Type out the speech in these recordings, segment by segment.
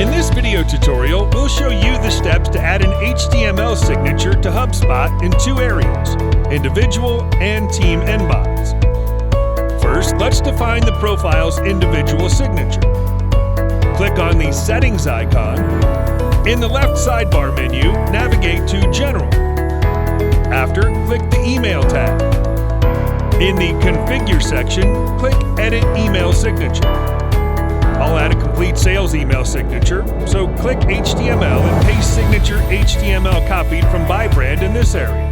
In this video tutorial, we'll show you the steps to add an HTML signature to HubSpot in two areas, individual and team inbox. First, let's define the profile's individual signature. Click on the Settings icon. In the left sidebar menu, navigate to General. After, click the Email tab. In the Configure section, click Edit Email Signature. I'll add a complete sales email signature, so click HTML and paste signature HTML copied from by brand in this area.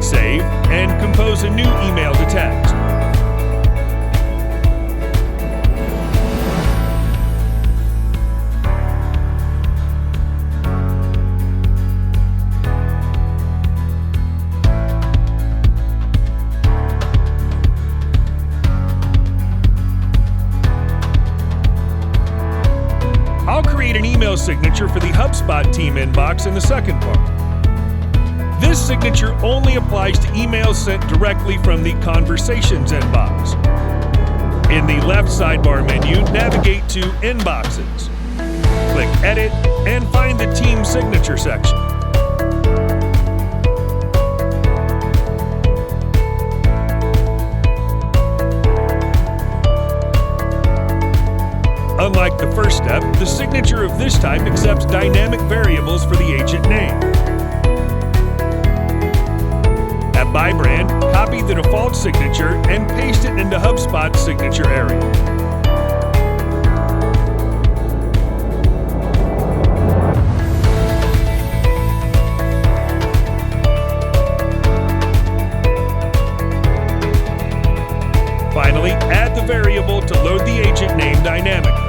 Save and compose a new email to text. I'll create an email signature for the HubSpot team inbox in the second part. This signature only applies to emails sent directly from the Conversations inbox. In the left sidebar menu, navigate to Inboxes. Click Edit and find the Team Signature section. Unlike the first step, the signature of this type accepts dynamic variables for the agent name. At by brand, copy the default signature and paste it into HubSpot's signature area. Finally, add the variable to load the agent name dynamically.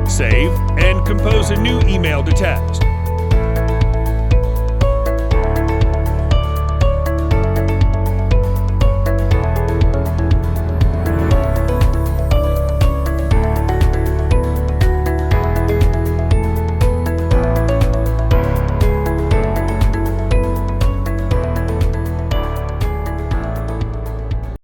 Save and compose a new email to text.